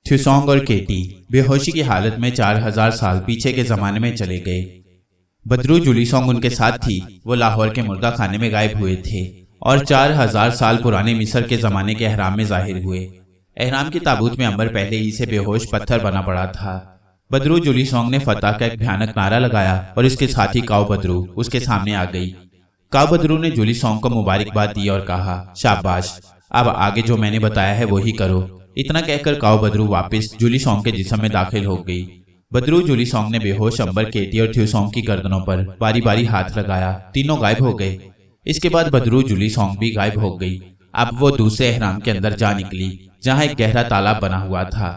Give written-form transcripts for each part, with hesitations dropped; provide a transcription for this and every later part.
थ्यूसोंग और केटी बेहोशी की हालत में 4000 साल पीछे के जमाने में चले गए। बदरू जुलीसोंग उनके साथ थी। वो लाहौर के मुर्गा खाने में गायब हुए थे और 4000 साल पुराने मिस्र के जमाने के एहराम में जाहिर हुए। एहराम की ताबूत में अंबर पहले ही से बेहोश पत्थर बना पड़ा था। बदरू जुलीसोंग ने फतह का एक भयानक नारा लगाया और इसके साथ ही काऊ बदरू उसके सामने आ गई। काऊ बदरू ने जुलीसोंग को मुबारकबाद दी और कहा, शाबाश, अब आगे जो मैंने बताया है वही करो। इतना कहकर काऊ बदरू वापस जुलीसोंग के जिस्म में दाखिल हो गई। बदरू जुलीसोंग ने बेहोश अंबर, केटी और थ्यूसोंग की गर्दनों पर बारी बारी हाथ लगाया। तीनों गायब हो गए। इसके बाद बदरू जुलीसोंग भी गायब हो गई। अब वो दूसरे एहराम के अंदर जा निकली जहां एक गहरा तालाब बना हुआ था।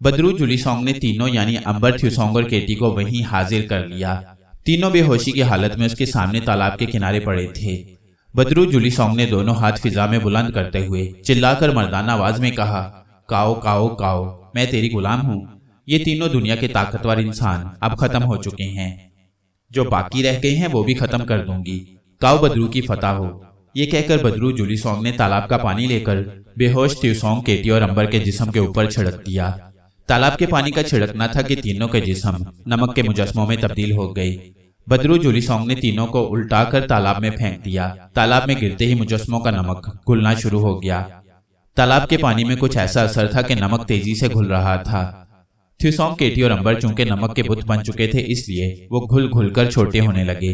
बदरू जुलीसोंग ने तीनों यानी अंबर, थ्यूसोंग और केटी को वहीं हाजिर कर लिया। तीनों बेहोशी की हालत में उसके सामने तालाब के किनारे पड़े थे। बदरू जुलीसोंग ने दोनों हाथ फिजा में बुलंद करते हुए चिल्लाकर मर्दाना आवाज में कहा, काओ काओ काओ, मैं तेरी गुलाम हूँ। ये तीनों दुनिया के ताकतवर इंसान अब खत्म हो चुके हैं। जो बाकी रह गए हैं वो भी खत्म कर दूंगी। काओ बदरू की फतह हो। ये कहकर बदरू जुलीसोंग ने तालाब का पानी लेकर बेहोश थ्यूसोंग, केटी और अंबर के जिस्म के ऊपर छिड़क दिया। तालाब के पानी का छिड़कना था कि तीनों के जिस्म नमक के मुजस्मों में तब्दील हो गए। बदरू जुलीसोंग ने तीनों को उल्टाकर तालाब में फेंक दिया। तालाब में गिरते ही मुजस्मों का नमक घुलना शुरू हो गया। तालाब के पानी में कुछ ऐसा असर था कि नमक तेजी से घुल रहा था। थ्यूसोंग, केटी और अंबर चूंकि नमक के बुत बन चुके थे, इसलिए वो घुल घुल कर छोटे होने लगे।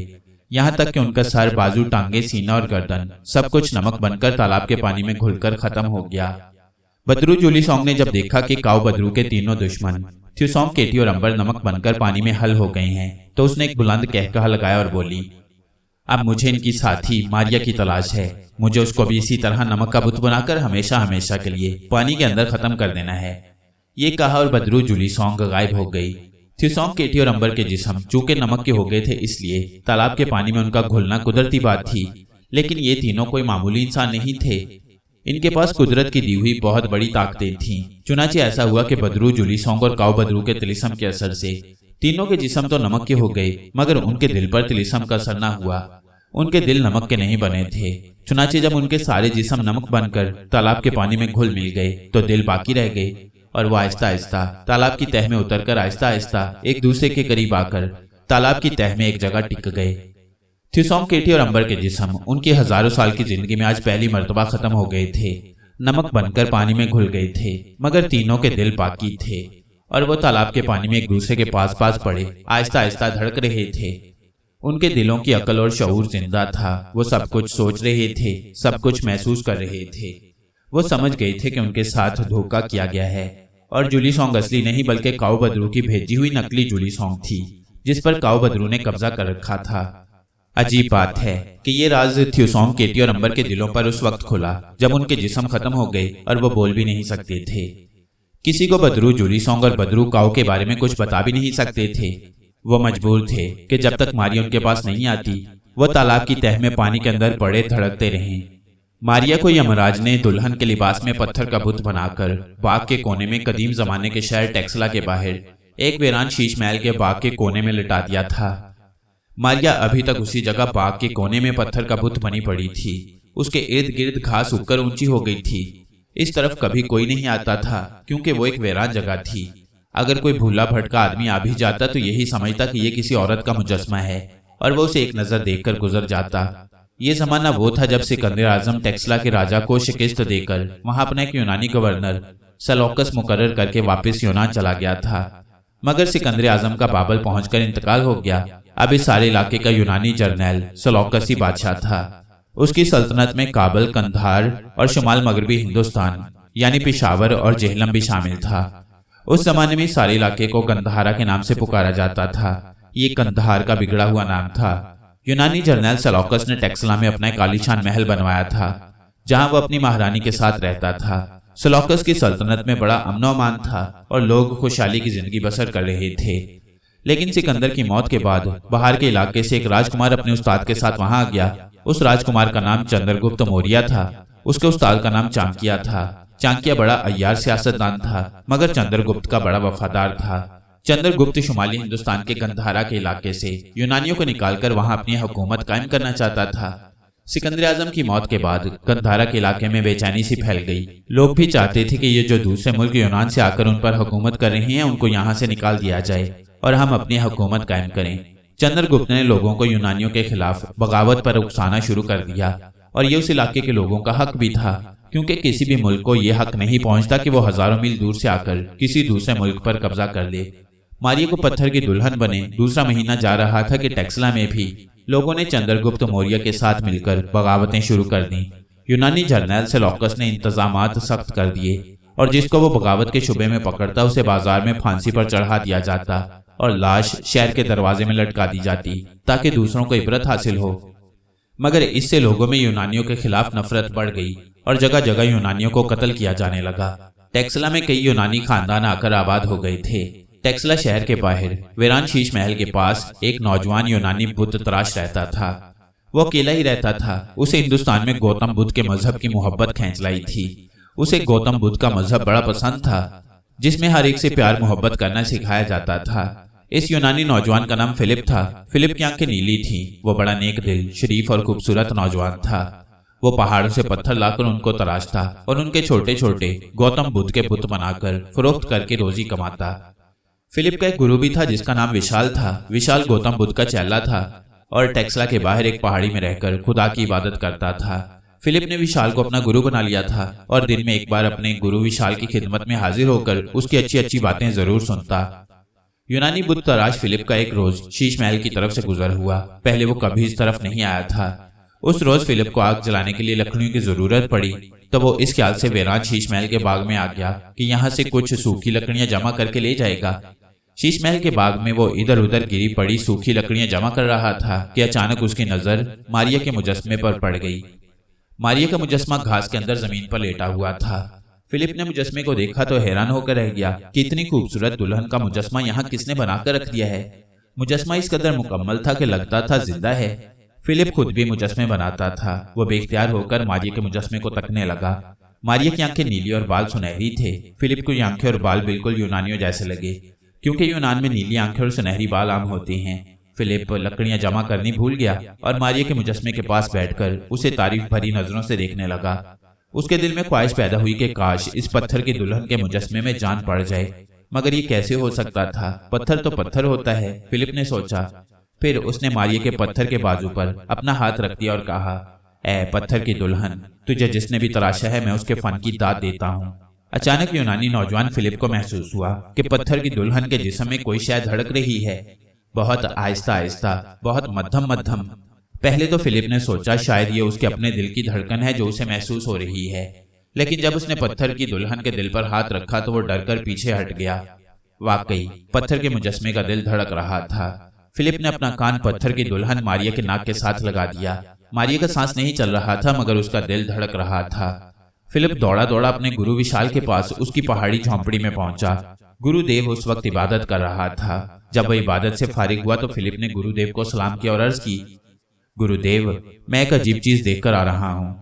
यहाँ तक कि उनका सर, बाजू, टांगे, सीना और गर्दन सब कुछ नमक बनकर तालाब के पानी में घुलकर खत्म हो गया। बदरू जुलीसोंग ने जब देखा कि काऊ बदरू के तीनों दुश्मन थ्यूसोंग, केटी और अंबर नमक बनकर पानी में हल हो गए हैं, तो उसने एक बुलंद कहकहा लगाया और बोली, अब मुझे इनकी साथी मारिया की तलाश है। मुझे उसको भी इसी तरह नमक का बुत बनाकर हमेशा हमेशा के लिए पानी के अंदर खत्म कर देना है। ये कहा और बदरू जुलीसोंग गायब हो गई। थ्यूसोंग, केटी और अंबर के जिस्म चूंकि नमक के हो गए थे, इसलिए तालाब के पानी में उनका घुलना कुदरती बात थी। लेकिन ये तीनों कोई मामूली इंसान नहीं थे। इनके पास कुदरत की दी हुई बहुत बड़ी ताकतें थीं। चुनाचे ऐसा हुआ कि बदरू जुलीसोंग और काऊ बदरू के तिलिस्म के असर से तीनों के जिस्म तो नमक के हो गए, मगर उनके दिल पर तिलिस्म का असर न हुआ। उनके दिल नमक के नहीं बने थे। चुनाचे जब उनके सारे जिस्म नमक बनकर तालाब के पानी में घुल मिल गए, तो दिल बाकी रह गए और वो आहिस्ता आहिस्ता तालाब की तह में उतरकर आहिस्ता आहिस्ता एक दूसरे के करीब आकर तालाब की तह में एक जगह टिक गए। थ्यूसोंग, केटी और अंबर के जिस्म उनकी हजारों साल की जिंदगी में आज पहली मर्तबा खत्म हो गए थे। नमक बनकर पानी में घुल गए थे, मगर तीनों के दिल बाकी थे और वो तालाब के पानी में एक दूसरे के पास पास पड़े आहिस्ता आहिस्ता धड़क रहे थे। उनके दिलों की अकल और शऊर जिंदा था। वो सब कुछ सोच रहे थे, सब कुछ महसूस कर रहे थे। वो समझ गए थे कि उनके साथ धोखा किया गया है और जुलीसोंग असली नहीं बल्कि काऊ बदरू की भेजी हुई नकली जुलीसोंग थी, जिस पर काऊ बदरू ने कब्जा कर रखा था। अजीब बात है कि ये राज थ्यूसोंग, केटी और अंबर के दिलों पर उस वक्त खुला जब उनके जिस्म खत्म हो गए और वो बोल भी नहीं सकते थे। किसी को बदरू जुलीसोंग और बदरू काऊ के बारे में कुछ बता भी नहीं सकते थे। वो मजबूर थे कि जब तक मारिया उनके पास नहीं आती, वो तालाब की तह में पानी के अंदर पड़े धड़कते रहें। मारिया को यमराज ने दुल्हन के लिबास में पत्थर का बुत बनाकर बाग के कोने में कदीम जमाने के शहर टेक्सला के बाहर एक वीरान शीश महल के बाग के कोने में लिटा दिया था। मारिया अभी तक उसी जगह बाग के कोने में पत्थर का बुत बनी पड़ी थी। उसके इर्द गिर्द घास उगकर ऊंची हो गई थी। इस तरफ कभी कोई नहीं आता था क्योंकि वो एक वीरान जगह थी। अगर कोई भूला भटका आदमी आ भी जाता तो यही समझता कि ये किसी औरत का मुजस्मा है और वो उसे एक नजर देखकर गुजर जाता। ये जमाना वो था जब सिकंदर आजम टेक्सला के राजा को शिकस्त देकर वहां अपना एक यूनानी गवर्नर सेलौकस मुकर्रर करके वापस यूनान चला गया था। मगर सिकंदर आजम का बाबल पहुंचकर इंतकाल हो गया। अब इस सारे इलाके का यूनानी जर्नैल सेलौकस ही बादशाह था। उसकी सल्तनत में काबल, कंधार और शुमाल मगरबी हिंदुस्तान यानी पेशावर और जेहलम भी शामिल था। उस जमाने में सारे इलाके को कंधारा के नाम से पुकारा जाता था। ये कंधार का बिगड़ा हुआ नाम था। यूनानी जर्नैल सेलौकस ने टेक्सला में अपना एक आलीशान महल बनवाया था, जहां वो अपनी महारानी के साथ रहता था। सेलौकस की सल्तनत में बड़ा अमन व अमान था और लोग खुशहाली की जिंदगी बसर कर रहे थे। लेकिन सिकंदर की मौत के बाद बाहर के इलाके से एक राजकुमार अपने उस्ताद के साथ वहां आ गया। उस राजकुमार का नाम चंद्रगुप्त मौर्य था। उसके उस्ताद का नाम चाणक्य था। चाणक्य बड़ा अय्यार सियासतदान था, मगर चंद्रगुप्त का बड़ा वफादार था। चंद्रगुप्त शुमाली हिंदुस्तान के गंधारा के इलाके से यूनानियों को निकालकर वहां अपनी हुकूमत कायम करना चाहता था। सिकंदर आजम की मौत के बाद कंधारा के इलाके में बेचैनी सी फैल गई। लोग भी चाहते थे कि ये जो दूसरे मुल्क यूनान से आकर उन पर हुकूमत कर रहे हैं उनको यहाँ से निकाल दिया जाए और हम अपनी हुकूमत कायम करें। चंद्रगुप्त ने लोगों को यूनानियों के खिलाफ बगावत पर उकसाना शुरू कर दिया और ये उस इलाके के लोगों का हक भी था, क्योंकि किसी भी मुल्क को ये हक नहीं पहुंचता कि वो हजारों मील दूर से आकर किसी दूसरे मुल्क पर कब्जा कर ले। मारिया को पत्थर की दुल्हन बने दूसरा महीना जा रहा था कि टेक्सला में भी लोगों ने चंद्रगुप्त मौर्य के साथ मिलकर बगावतें शुरू कर दी। यूनानी जर्नैल सेलौकस ने इंतजामात सख्त कर दिए और जिसको वो बगावत के शुबे में पकड़ता उसे बाजार में फांसी पर चढ़ा दिया जाता और लाश शहर के दरवाजे में लटका दी जाती ताकि दूसरों को इबरत हासिल हो। मगर इससे लोगों में यूनानियों के खिलाफ नफरत बढ़ गई और जगह जगह यूनानियों को कत्ल किया जाने लगा। टेक्सला में कई यूनानी खानदान आकर आबाद हो गए थे। टेक्सला शहर के बाहर वीरान शीश महल के पास एक नौजवान यूनानी बुत तराश रहता था। वो अकेला ही रहता था। उसे हिंदुस्तान में गौतम बुद्ध के मजहब की मोहब्बत खींच लाई थी। उसे गौतम बुद्ध का मजहब बड़ा पसंद था, जिसमें हर एक से प्यार मोहब्बत करना सिखाया जाता था। इस यूनानी नौजवान का नाम फिलिप था। फिलिप की आंखें नीली थीं। वो बड़ा नेक दिल, शरीफ और खूबसूरत नौजवान था। वो पहाड़ों से पत्थर लाकर उनको तराशता और उनके छोटे छोटे गौतम बुद्ध के बुत बनाकर फरोख्त करके रोजी कमाता। फिलिप का एक गुरु भी था जिसका नाम विशाल था। विशाल गौतम बुद्ध का चेला था और टेक्सला के बाहर एक पहाड़ी में रहकर खुदा की इबादत करता था। फिलिप ने विशाल को अपना गुरु बना लिया था और दिन में एक बार अपने गुरु विशाल की खिदमत में हाजिर होकर उसकी अच्छी अच्छी बातें जरूर सुनता। यूनानी बुत तराश फिलिप का एक रोज शीश महल की तरफ से गुजर हुआ। पहले वो कभी इस तरफ नहीं आया था। उस रोज फिलिप को आग जलाने के लिए लकड़ियों की जरूरत पड़ी तो वो इस ख्याल से वीरान शीश महल के बाग में आ गया कि यहाँ से कुछ सूखी लकड़ियां जमा करके ले जाएगा। शीश महल के बाग में वो इधर उधर गिरी पड़ी सूखी लकड़ियां जमा कर रहा था कि अचानक उसकी नजर मारिया के मुजस्मे पर पड़ गई। मारिया का मुजस्मा घास के अंदर जमीन पर लेटा हुआ था। फिलिप ने मुजस्मे को देखा तो हैरान होकर रह गया कि इतनी खूबसूरत दुल्हन का मुजस्मा यहाँ किसने बनाकर रख दिया है। मुजस्मा इस कदर मुकम्मल था कि लगता था जिंदा है। फिलिप खुद भी मुजस्मे बनाता था। वो बेख्तियार होकर मारिया के मुजस्मे को तकने लगा। मारिया की आंखें नीली और बाल सुनहरी थे। फिलिप को ये आंखें और बाल बिल्कुल यूनानियों जैसे लगे, क्योंकि यूनान में नीली आंखें और सुनहरी बाल आम होती हैं। फिलिप लकड़ियां जमा करनी भूल गया और मारिया के मुजस्मे के पास बैठकर उसे तारीफ भरी नजरों से देखने लगा। उसके दिल में ख्वाहिश पैदा हुई कि काश इस पत्थर की दुल्हन के मुजस्मे में जान पड़ जाए, मगर ये कैसे हो सकता था? पत्थर तो पत्थर होता है, फिलिप ने सोचा। फिर उसने मारिया के पत्थर के बाजू पर अपना हाथ रख दिया और कहा, ऐ पत्थर की दुल्हन, तुझे जिसने भी तराशा है मैं उसके फन की दाद देता हूँ। अचानक यूनानी नौजवान फिलिप को महसूस हुआ कि पत्थर की दुल्हन के जिस्म में कोई शय धड़क रही है, बहुत आहिस्ता आहिस्ता, बहुत मध्यम मध्यम। पहले तो फिलिप ने सोचा शायद ये उसके अपने दिल की धड़कन है जो उसे महसूस हो रही है, लेकिन जब उसने पत्थर की दुल्हन के दिल पर हाथ रखा तो वो डरकर पीछे हट गया। वाकई पत्थर के मुजस्मे का दिल धड़क रहा था। फिलिप ने अपना कान पत्थर की दुल्हन मारिया के नाक के साथ लगा दिया। मारिया का सांस नहीं चल रहा था, मगर उसका दिल धड़क रहा था। फिलिप दौड़ा दौड़ा अपने गुरु विशाल के पास उसकी पहाड़ी झोंपड़ी में पहुंचा। गुरुदेव उस वक्त इबादत कर रहा था। जब वह इबादत से फारिग हुआ तो फिलिप ने गुरुदेव को सलाम किया और अर्ज की, गुरुदेव, मैं एक अजीब चीज देखकर आ रहा हूँ।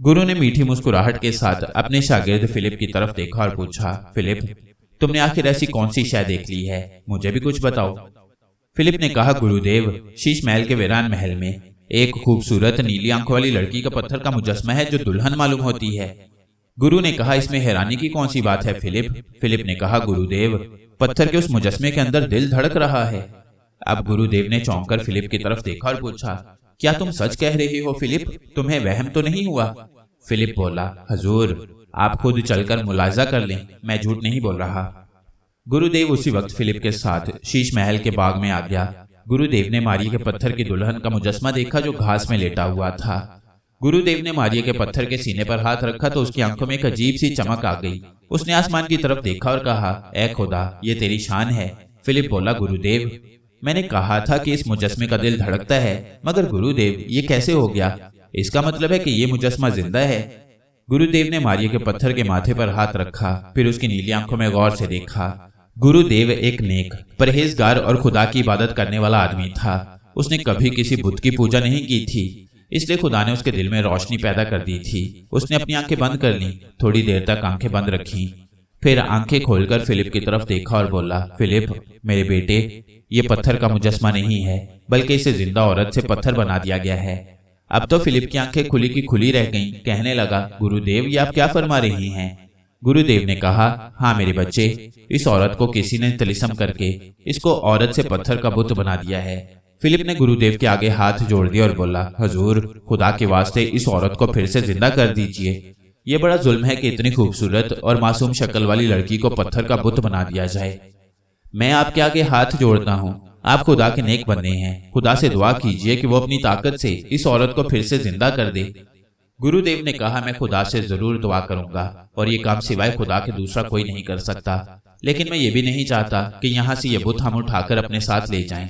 गुरु ने मीठी मुस्कुराहट के साथ अपने शागिर्द फिलिप की तरफ देखा और पूछा, फिलिप, तुमने आखिर ऐसी कौन सी शय देख ली है? मुझे भी कुछ बताओ। फिलिप ने कहा, गुरुदेव, शीश महल के वीरान महल में एक खूबसूरत नीली आंखों वाली लड़की का पत्थर का मुजस्मा है जो दुल्हन मालूम होती है। गुरु ने कहा, इसमें हैरानी की कौन सी बात है फिलिप? फिलिप ने कहा, गुरुदेव, पत्थर के उस मुजस्मे के अंदर दिल धड़क रहा है। अब गुरुदेव ने चौंक कर फिलिप की तरफ देखा और पूछा, क्या तुम सच कह रहे हो फिलिप? तुम्हें वहम तो नहीं हुआ? फिलिप बोला, हजूर, आप खुद चलकर मुलाजा कर लें, मैं झूठ नहीं बोल रहा। गुरुदेव उसी वक्त फिलिप के साथ शीश महल के बाग में आ गया। गुरुदेव ने मारिया के पत्थर की दुल्हन का मुजस्मा देखा जो घास में लेटा हुआ था। गुरुदेव ने मारिया के पत्थर के सीने पर हाथ रखा तो उसकी आंखों में एक अजीब सी चमक आ गई। उसने आसमान की तरफ देखा और कहा, ऐ खुदा, ये तेरी शान है। फिलिप बोला, गुरुदेव, मैंने कहा था कि इस मुजस्मे का दिल धड़कता है, मगर गुरुदेव, ये कैसे हो गया? इसका मतलब है कि ये मुजस्मा जिंदा है। गुरुदेव ने मारिया के पत्थर के माथे पर हाथ रखा, फिर उसकी नीली आंखों में गौर से देखा। गुरुदेव एक नेक, परहेजगार और खुदा की इबादत करने वाला आदमी था। उसने कभी किसी बुत की पूजा नहीं की थी, इसलिए खुदा ने उसके दिल में रोशनी पैदा कर दी थी। उसने अपनी आंखें बंद कर ली, थोड़ी देर तक आंखें बंद रखी, फिर आंखें खोलकर फिलिप की तरफ देखा और बोला, फिलिप, मेरे बेटे, ये पत्थर का मुजस्मा नहीं है, बल्कि इसे जिंदा औरत से पत्थर बना दिया गया है। अब तो फिलिप की आंखें खुली की खुली रह गईं। कहने लगा, गुरुदेव ये आप क्या फरमा रही हैं? गुरुदेव ने कहा, हाँ मेरे बच्चे, इस औरत को किसी ने तिलिस्म करके इसको औरत से पत्थर का बुत बना दिया है। फिलिप ने गुरुदेव के आगे हाथ जोड़ दिया और बोला, हजूर खुदा के वास्ते इस औरत को फिर से जिंदा कर दीजिए। ये बड़ा जुल्म है कि इतनी खूबसूरत और मासूम शक्ल वाली लड़की को पत्थर का बुत बना दिया जाए। मैं आपके आगे हाथ जोड़ता हूँ, आप खुदा के नेक बंदे हैं। खुदा से दुआ कीजिए कि वो अपनी ताकत से इस औरत को फिर से जिंदा कर दे। गुरुदेव ने कहा, मैं खुदा से जरूर दुआ करूंगा और ये काम सिवाय खुदा के दूसरा कोई नहीं कर सकता। लेकिन मैं ये भी नहीं चाहता कि यहाँ से ये बुत हम उठाकर अपने साथ ले जाएं,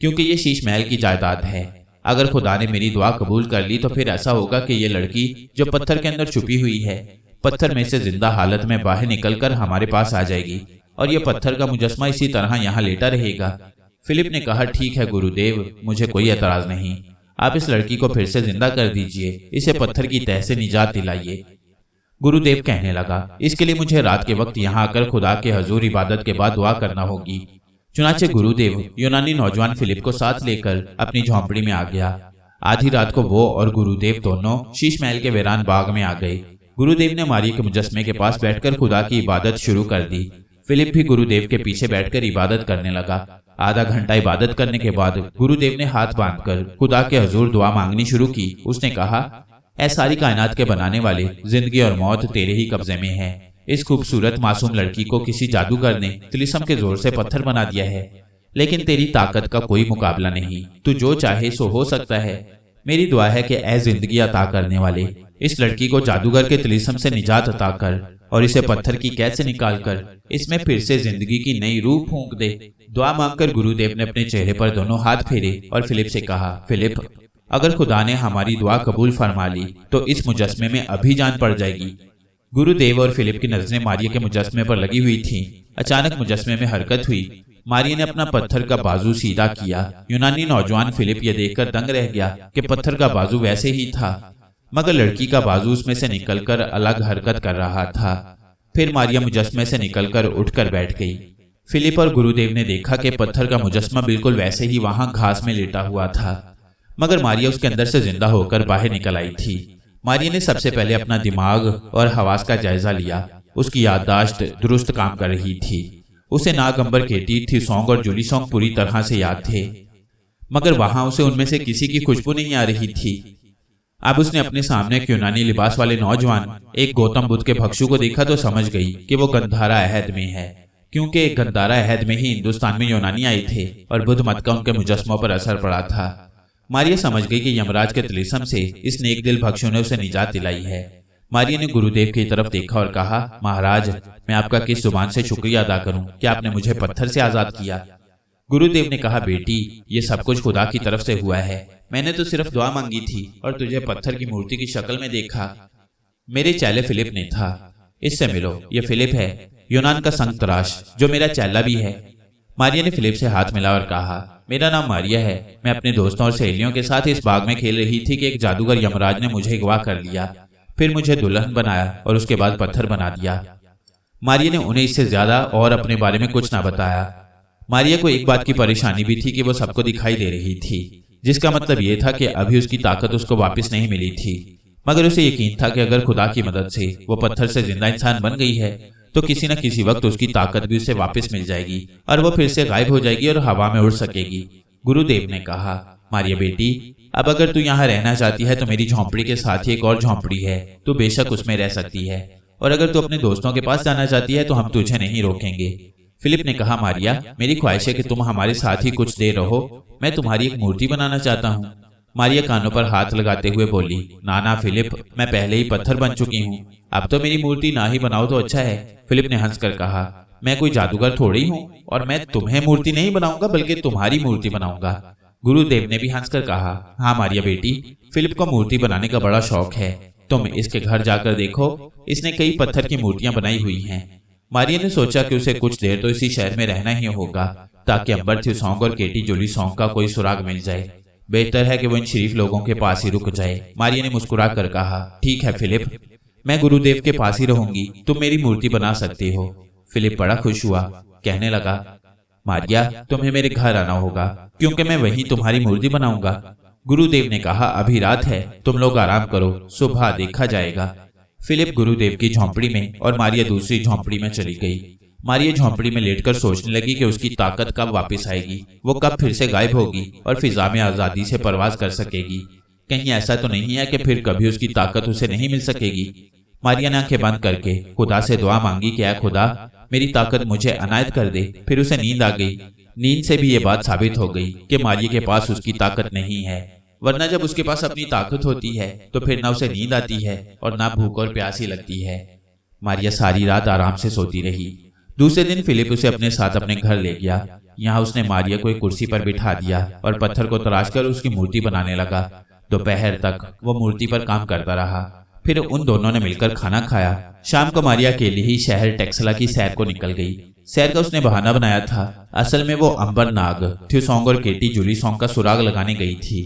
क्योंकि ये शीश महल की जायदाद है। अगर खुदा ने मेरी दुआ कबूल कर ली तो फिर ऐसा होगा कि ये लड़की जो पत्थर के अंदर छुपी हुई है, पत्थर में से जिंदा हालत में बाहर निकलकर हमारे पास आ जाएगी और ये पत्थर का मुजस्मा इसी तरह यहाँ लेटा रहेगा। फिलिप ने कहा, ठीक है गुरुदेव, मुझे कोई एतराज नहीं। आप इस लड़की को फिर से जिंदा कर दीजिए, इसे पत्थर की तह से निजात दिलाइए। गुरुदेव कहने लगा, इसके लिए मुझे रात के वक्त यहाँ आकर खुदा के हजूर इबादत के बाद दुआ करना होगी। चुनाचे गुरुदेव यूनानी नौजवान फिलिप को साथ लेकर अपनी झोंपड़ी में आ गया। आधी रात को वो और गुरुदेव दोनों शीश महल के वीरान बाग में आ गए। गुरुदेव ने मारिया के मुजस्मे के पास बैठकर खुदा की इबादत शुरू कर दी। फिलिप भी गुरुदेव के पीछे बैठकर इबादत करने लगा। आधा घंटा इबादत करने के बाद गुरुदेव ने हाथ बांधकर खुदा के हजूर दुआ मांगनी शुरू की। उसने कहा, ऐ सारी कायनात के बनाने वाले, जिंदगी और मौत तेरे ही कब्जे में है। इस खूबसूरत मासूम लड़की को किसी जादूगर ने तिलिस्म के जोर से पत्थर बना दिया है, लेकिन तेरी ताकत का कोई मुकाबला नहीं। तू जो चाहे सो हो सकता है। मेरी दुआ है कि ऐ जिंदगी अता करने वाले, इस लड़की को जादूगर के तिलिस्म से निजात अता कर और इसे पत्थर की कैद से निकालकर इसमें फिर से जिंदगी की नई रूह फूंक दे। दुआ मांगकर गुरुदेव ने अपने चेहरे पर दोनों हाथ फेरे और फिलिप से कहा, फिलिप, अगर खुदा ने हमारी दुआ कबूल फरमा ली तो इस मुजस्मे में अभी जान पड़ जाएगी। गुरुदेव और फिलिप की नजरें मारिया के मुजस्मे पर लगी हुई थीं। अचानक मुजस्मे में हरकत हुई। मारिया ने अपना पत्थर का बाजू सीधा किया। यूनानी नौजवान फिलिप यह देखकर दंग रह गया कि पत्थर का बाजू वैसे ही था, मगर लड़की का बाजू उसमें से निकलकर अलग हरकत कर रहा था। फिर मारिया मुजस्मे से निकलकर उठकर बैठ गई। फिलिप और गुरुदेव ने देखा कि पत्थर का मुजस्मा बिल्कुल वैसे ही वहां घास में लेटा हुआ था, मगर मारिया उसके अंदर से जिंदा होकर बाहर निकल आई थी। मारिया ने सबसे पहले अपना दिमाग और हवास का जायजा लिया। उसकी याददाश्त दुरुस्त काम कर रही थी। उसे नागंबर केटी, थिसोंग और जुलीसोंग पूरी तरह से याद थे, मगर वहां उसे उनमें से किसी की खुशबू नहीं आ रही थी। अब उसने अपने सामने एक यूनानी लिबास वाले नौजवान, एक गौतम बुद्ध के भक्षु को देखा तो समझ गई कि वो गंधारा अहद में है, क्योंकि गंधारा अहद में ही हिंदुस्तान में यूनानी आए थे और बुद्ध मत का उनके मुजस्मों पर असर पड़ा था। मारिया समझ गई कि यमराज के तिलिस्म से इस नेक दिल भक्षु ने उसे निजात दिलाई है। मारिया ने गुरुदेव की तरफ देखा और कहा, महाराज, मैं आपका किस जुबान से शुक्रिया अदा करूं कि आपने मुझे पत्थर से आजाद किया। गुरुदेव ने कहा, बेटी, ये सब कुछ खुदा की तरफ से हुआ है। मैंने तो सिर्फ दुआ मांगी थी और तुझे पत्थर की मूर्ति की शक्ल में देखा। मेरे चेले फिलिप ने था। इससे मिलो, ये फिलिप है, यूनान का संग तराश, जो मेरा चेला भी है। मारिया ने फिलिप से हाथ मिला और कहा, मेरा नाम मारिया है। मैं अपने दोस्तों और सहेलियों के साथ इस बाग में खेल रही थी कि एक जादूगर यमराज ने मुझे अगवा कर लिया, फिर मुझे दुल्हन बनाया और उसके बाद पत्थर बना दिया। मारिया ने उन्हें इससे ज्यादा और अपने बारे में कुछ ना बताया। मारिया को एक बात की परेशानी भी थी कि वो सबको दिखाई दे रही थी, जिसका मतलब ये था कि अभी उसकी ताकत उसको वापस नहीं मिली थी, मगर उसे यकीन था कि अगर खुदा की मदद से वो पत्थर से जिंदा इंसान बन गई है तो किसी न किसी वक्त उसकी ताकत भी उसे वापस मिल जाएगी और वो फिर से गायब हो जाएगी और हवा में उड़ सकेगी। गुरुदेव ने कहा, मारिया बेटी, अब अगर तू यहाँ रहना चाहती है तो मेरी झोंपड़ी के साथ ही एक और झोंपड़ी है, तू बेशक उसमें रह सकती है, और अगर तू अपने दोस्तों के पास जाना चाहती है तो हम तुझे नहीं रोकेंगे। फिलिप ने कहा, मारिया, मेरी ख्वाहिश है कि तुम हमारे साथ ही कुछ देर रहो। मैं तुम्हारी एक मूर्ति बनाना चाहता हूँ। मारिया कानों पर हाथ लगाते हुए बोली, ना फिलिप, मैं पहले ही पत्थर बन चुकी हूँ, अब तो मेरी मूर्ति ना ही बनाओ तो अच्छा है। फिलिप ने हंसकर कहा, मैं कोई जादूगर थोड़ी हूँ और मैं तुम्हें मूर्ति नहीं बनाऊंगा बल्कि तुम्हारी मूर्ति बनाऊंगा। गुरुदेव ने भी हंसकर कहा, हाँ मारिया बेटी, फिलिप को मूर्ति बनाने का बड़ा शौक है, तुम इसके घर जाकर देखो, इसने कई पत्थर की मूर्तियां बनाई हुई हैं। मारिया ने सोचा कि उसे कुछ देर तो इसी शहर में रहना ही होगा ताकि अंबर थिसोंग और केटी जुलीसोंग का कोई सुराग मिल जाए। बेहतर है कि वो इन शरीफ लोगों के पास ही रुक जाए। मारिया ने मुस्कुरा कर कहा, ठीक है फिलिप, मैं गुरुदेव के पास ही रहूंगी, तुम मेरी मूर्ति बना सकती हो। फिलिप बड़ा खुश हुआ, कहने लगा, मारिया, तुम्हें मेरे घर आना होगा क्योंकि मैं वहीं तुम्हारी मूर्ति बनाऊंगा। गुरुदेव ने कहा, अभी रात है, तुम लोग आराम करो, सुबह देखा जाएगा। फिलिप गुरुदेव की झोंपड़ी में और मारिया दूसरी झोंपड़ी में चली गई। मारिया झोंपड़ी में लेटकर सोचने लगी कि उसकी ताकत कब वापस आएगी, वो कब फिर से गायब होगी और फिजा में आजादी से परवाज कर सकेगी। कहीं ऐसा तो नहीं है कि फिर कभी उसकी ताकत उसे नहीं मिल सकेगी। मारिया ने आंखें बंद करके खुदा से दुआ मांगी कि ऐ खुदा, मेरी ताकत मुझे अनायत कर दे। फिर उसे नींद आ गई। नींद से भी ये बात साबित हो गई कि मारिया के पास उसकी ताकत नहीं है, वरना जब उसके पास अपनी ताकत होती है तो फिर ना उसे नींद आती है और ना भूख और प्यास ही लगती है। मारिया सारी रात आराम से सोती रही। दूसरे दिन फिलिप उसे अपने साथ अपने घर ले गया। यहाँ उसने मारिया को एक कुर्सी पर बिठा दिया और पत्थर को तराशकर उसकी मूर्ति बनाने लगा। दोपहर तक वो मूर्ति पर काम करता रहा। फिर उन दोनों ने मिलकर खाना खाया। शाम को मारिया अकेली ही शहर टेक्सला की सैर को निकल गई। सैर का उसने बहाना बनाया था। असल में वो अंबर नाग, थ्यूसोंग और केटी जुलीसोंग का सुराग लगाने गई थी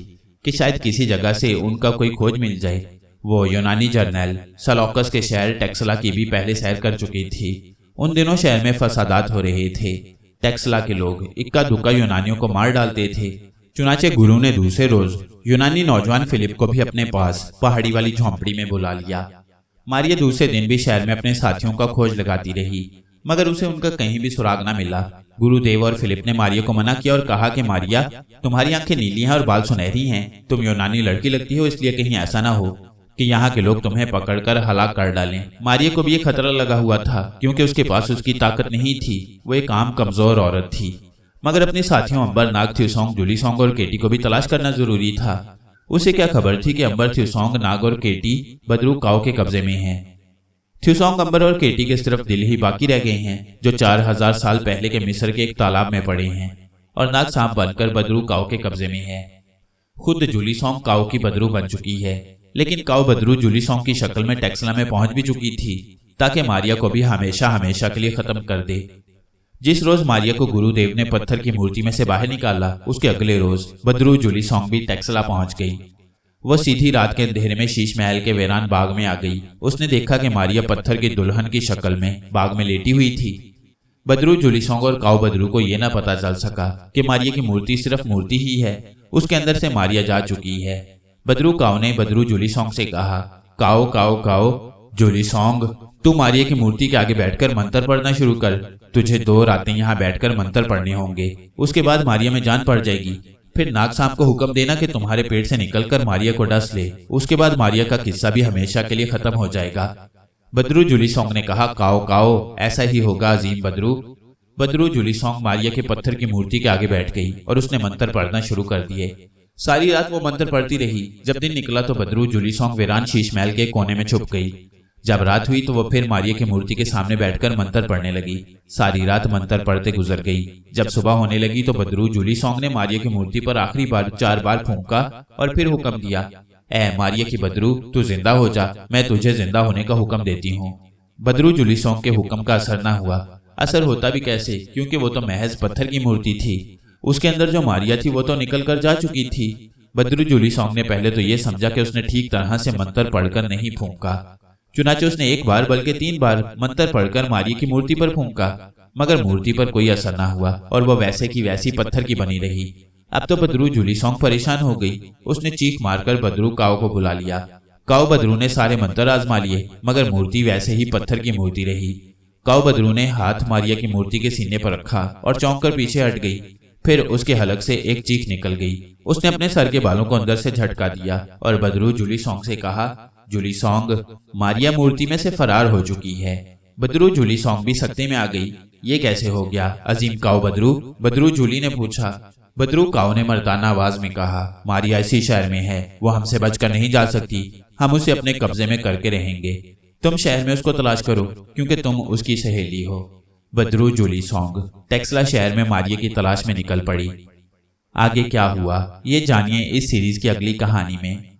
कि शायद किसी जगह से उनका कोई खोज मिल जाए। वो यूनानी जर्नल सलौकस के शहर टेक्सला की भी पहले सैर कर चुकी थी। उन दिनों शहर में फसादात हो रहे थे। टेक्सला के लोग इक्का दुक्का यूनानियों को मार डालते थे। चुनाचे गुरु ने दूसरे रोज यूनानी नौजवान फिलिप को भी अपने पास पहाड़ी वाली झोंपड़ी में बुला लिया। मारिया दूसरे दिन भी शहर में अपने साथियों का खोज लगाती रही, मगर उसे उनका कहीं भी सुराग न मिला। गुरुदेव और फिलिप ने मारिया को मना किया और कहा कि मारिया, तुम्हारी आंखें नीली हैं और बाल सुनहरी हैं, तुम यूनानी लड़की लगती हो, इसलिए कहीं ऐसा ना हो कि यहाँ के लोग तुम्हें पकड़कर हलाक कर डालें। मारिया को भी ये खतरा लगा हुआ था क्योंकि उसके पास उसकी ताकत नहीं थी। वो एक आम कमजोर औरत थी, मगर अपने साथियों अंबर नाग, थ्यूसोंग, जुलीसोंग और केटी को भी तलाश करना जरूरी था। उसे क्या खबर थी कि अंबर, थ्यूसोंग, नाग और केटी बदरू काओ के कब्जे में हैं। थ्यूसोंग, अंबर और केटी के सिर्फ दिल ही बाकी रह गए हैं जो 4000 साल पहले के मिस्र के एक तालाब में पड़े हैं, और नाग सांप बनकर बदरू काओ के कब्जे में है। खुद जुलीसोंग काओ की बदरू बन चुकी है, लेकिन काओ बदरू जुलीसोंग की शक्ल में टेक्सला में पहुंच भी चुकी थी ताकि मारिया को भी हमेशा हमेशा के लिए खत्म कर दे। जिस रोज मारिया को गुरुदेव ने पत्थर की मूर्ति में से बाहर निकाला, उसके अगले रोज बदरू जुलीसोंग भी टेक्सला पहुंच गई। वह सीधी रात के अंधेरे में शीश महल के वीरान बाग में आ गई। उसने देखा कि मारिया पत्थर की दुल्हन की शक्ल में बाग में लेटी हुई थी। बदरू जुलीसोंग और काओ बदरू को यह ना पता चल सका कि मारिया की मूर्ति सिर्फ मूर्ति ही है, उसके अंदर से मारिया जा चुकी है। बदरू काओ ने बदरू जुलीसोंग से कहा, काओ काओ काओ, जुलीसोंग, तू मारिया की मूर्ति के आगे बैठकर मंत्र पढ़ना शुरू कर। तुझे 2 रातें यहाँ बैठकर मंत्र पढ़ने होंगे, उसके बाद मारिया में जान पड़ जाएगी। फिर नाग सांप को हुक्म देना कि तुम्हारे पेट से निकलकर मारिया को डस ले, उसके बाद मारिया का किस्सा भी हमेशा के लिए खत्म हो जाएगा। बदरू जुलीसोंग ने कहा, काओ काओ, ऐसा ही होगा अजीम बदरू। बदरू जुलीसोंग मारिया के पत्थर की मूर्ति के आगे बैठ गई और उसने मंत्र पढ़ना शुरू कर दिए। सारी रात वो मंत्र पढ़ती रही। जब दिन निकला तो बदरू जुलीसोंग वीरान शीश महल के कोने में छुप गई। जब रात हुई तो वो फिर मारिया की मूर्ति के सामने बैठकर मंत्र पढ़ने लगी। सारी रात मंत्र पढ़ते गुजर गई। जब सुबह होने लगी तो बदरू जुलीसोंग ने मारिया की मूर्ति पर आखिरी बार 4 बार फूंका और फिर हुक्म दिया, ऐ मारिया की बदरू, तू जिंदा हो जा, मैं तुझे जिंदा होने का हुक्म देती हूँ। बदरू जुलीसोंग के हुक्म का असर न हुआ। असर होता भी कैसे, क्योंकि वो तो महज पत्थर की मूर्ति थी। उसके अंदर जो मारिया थी वो तो निकल कर जा चुकी थी। बदरू जुलीसोंग ने पहले तो ये समझा कि उसने ठीक तरह से मंत्र पढ़कर नहीं फूंका। चुनाचे उसने 1 बार बल्कि 3 बार मंत्र पढ़कर मारिया की मूर्ति पर फूंका, मगर मूर्ति पर कोई असर ना हुआ और वह वैसे की वैसी पत्थर की बनी रही। अब तो बदरू जुलीसोंग परेशान हो गई। उसने चीख मारकर बदरू काओ को बुला लिया। काओ बदरू ने सारे मंत्र आजमा लिए, मगर मूर्ति वैसे ही पत्थर की मूर्ति रही। काओ बदरू ने हाथ मारिया की मूर्ति के सीने पर रखा और चौंक कर पीछे हट गई। फिर उसके हलक से एक चीख निकल गई। उसने अपने सर के बालों को अंदर से झटका दिया और बदरू जुलीसोंग से कहा, जुलीसोंग, मारिया मूर्ति में से फरार हो चुकी है। बदरू जुलीसोंग भी सकते में आ गई। ये कैसे हो गया अजीम काओ बदरू? बदरू जुली ने पूछा। बदरू काओ ने मर्दाना आवाज में कहा, मारिया इसी शहर में है, वो हमसे बचकर नहीं जा सकती, हम उसे अपने कब्जे में करके रहेंगे। तुम शहर में उसको तलाश करो क्योंकि तुम उसकी सहेली हो। बदरू जुलीसोंग टेक्सला शहर में मारिया की तलाश में निकल पड़ी। आगे क्या हुआ ये जानिए इस सीरीज की अगली कहानी में।